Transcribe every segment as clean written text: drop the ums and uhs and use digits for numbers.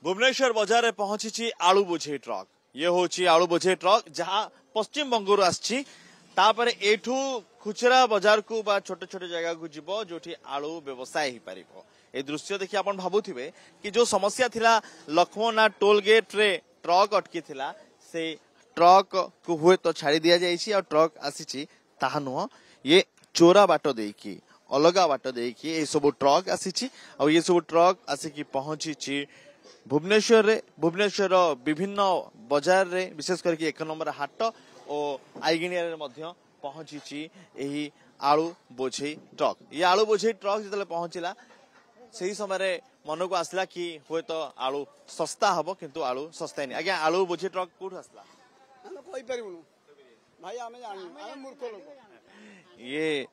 भुवनेश्वर बजार में पहुंची आलू बोझे ट्रक ये हूँ आलू बोझे ट्रक जहाँ पश्चिम बंगरू आसपर एठू खुचरा बजार को बा छोटे छोटे जगह को जीव जो आलू व्यवसाय हो पार ए दृश्य देखिए आप भावुवे कि जो समस्या थिला लक्ष्मणा टोल गेट रे ट्रक अटकी थिला से ट्रक को हुए तो छाड़ी दिया जाइए और ट्रक आसी ताहा नुह ये चोरा बाट देकी अलगा बाट देकी ये सब ट्रक आसी और ये सब ट्रक आसिक पहुंची भुवनेश्वर विभिन्न बजार रे विशेष करके 1 नंबर हाट और आईगिनिया रे पहुंची आलू बोझे ट्रक ये आलू बोझे ट्रक जो पहुंचला से समय मन को आसला कि हुए तो आलू सस्ता हम किंतु आलू सस्ता नहीं आज्ञा आलू बोझे ट्रक कौट आसला ये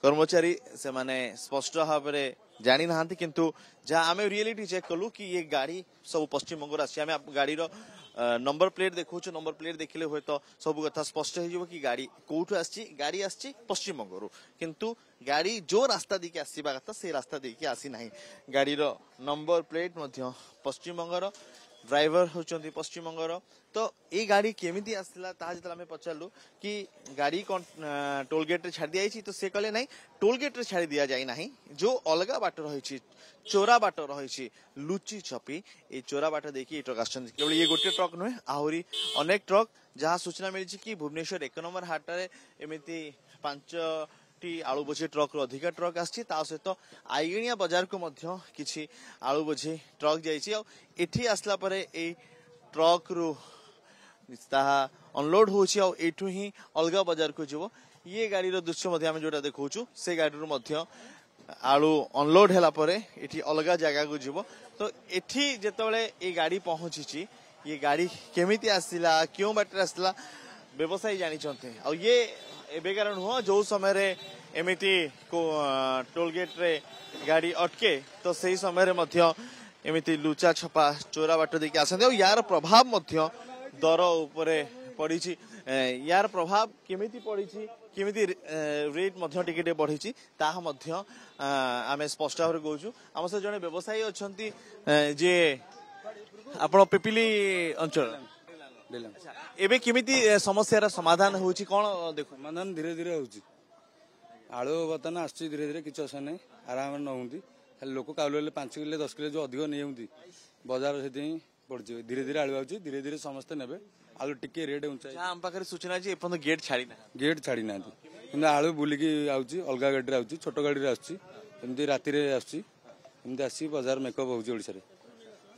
कर्मचारी से माने स्पष्ट भाव में जानी ना किंतु जहाँ आम रियलिटी चेक कलु कि ये गाड़ी सब पश्चिम बंगर आम गाड़ी नंबर प्लेट देखो नंबर प्लेट देखले हुए तो सब कथा स्पष्ट हो कि गाड़ी कौटू गाड़ी आसी पश्चिम बंगरू किंतु गाड़ी जो रास्ता देके आसवा कथा से रास्ता देके आसी ना गाड़ी नंबर प्लेट पश्चिम बंगर ड्राइवर होचंती पश्चिम बंगर तो ये गाड़ी केमिति आसला जो आम पचारू कि गाड़ी कौन टोल गेट रे छाड़ दिया तो से कहले नहीं टोल गेट रे छाड़ दिया जाए ना जो अलगा बाट रही चोरा बाट रही लुचि छपी ये चोरा बाट देखिए ट्रक आसछन केवल ये गोटे ट्रक नुहे आहरी अनेक ट्रक जहाँ सूचना मिली कि भुवनेश्वर 1 नंबर हाट रे एमिति 5 आलू बोझे ट्रक अधिका ट्रक आसी सहित आईगिनिया बजार को मध्य किछि आलू बोझे ट्रक जाइए आसला परे ए ट्रक रु अनलोड होछि और एठू ही अलगा बजार को जीव ये गाड़ी दृश्य आम जो देखु से गाड़ी आलू अनलोड है ये अलग जगह को जीव तो एठी जेतबेले ये गाड़ी पहुंची ये गाड़ी केमिति आसला क्यों बाटर आसला व्यवसायी जानी और ये एबेकार नुह जो समय एमिति को टोल गेट रे गाड़ी अटके तो सही समय एमिति लुचा छपा चोरा बाट देके आसते और यार प्रभाव दर उपरे पड़ी यार प्रभाव केमिति पड़ी केमिति रेट टिके बढ़ी ताहा आम स्पष्ट भाव कहूँ आम सहित जड़े व्यवसायी अच्छा जे आपण पिपिली अंचल एबे केमिति समस्या समाधान होची कौन देखो समाधान धीरे धीरे होची आलू बर्तन आसची धीरे धीरे किछ असन नहीं आराम नहुंती लोक काउले 5 किलो 10 किलो जो अधिक नहीं बजार से पड़ी धीरे धीरे आलू आउची धीरे धीरे समस्ते नेबे आलू टिके रेट ऊंचा आम पाखे सूचना जी गेट छाड़ी ना कि आलू बुलिकी आउची अलग गाड़ी आउची छोट गाड़ी आमती राति एमती आसी बाजार मेकअप होची ओडिसा रे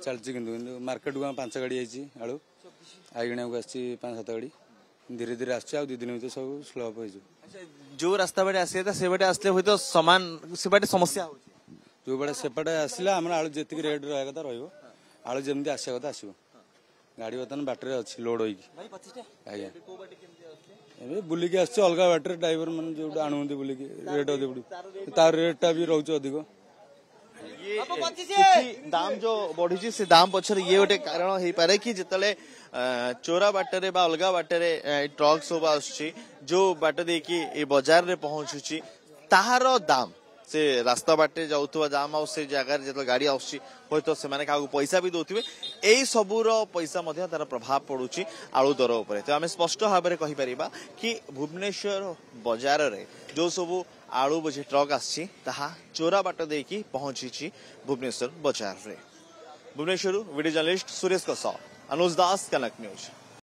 चलची किंतु मार्केट को 5 गाड़ी आइची आलू आईगिणा को आसी 5-7 गाड़ी धीरे धीरे आस 2 दिन भर सब स्लॉप हो जो रास्ता बाटे आसे से बाटे आसले हुई तो समान से बाटे समस्या हो जो बाटे सेपटे आसला आम आलू जी रेट रहा कथा रही आलू जमी आसा कथा आसो गाड़ी बर्तमान बाटर अच्छी लोड हो बुलिकी आस अलग बाटर ड्राइवर मैंने जो आणुंट बुलिकी रेट अधिक तार रेटा भी रोच अधिक दाम जो बढ़ी से दाम पछर ये गोटे कारण हो पारे कि जितले चोरा बाटरे बा अलगा बाटरे ट्रक सब आसुची जो बाट देकी ए बाजार रे पहुंचुची ताहार दाम से रास्ता बाटे जाउतवा दाम आ से जगह जो गाड़ी आउची होय तो से माने का पैसा भी दोथिबे एई सबुर पैसा मध्य तार प्रभाव पड़ुची आलू दर उपरे तो आम स्पष्ट भाव में कहि परिबा कि भुवनेश्वर बाजार रे जो सब आलू बोझे ट्रक आसी ताहा चोरा बाट देकी पहुंची भुवनेश्वर बाजार रे भुवनेश्वर वीडियो जर्नलिस्ट सुरेश अनुज दास कनक न्यूज।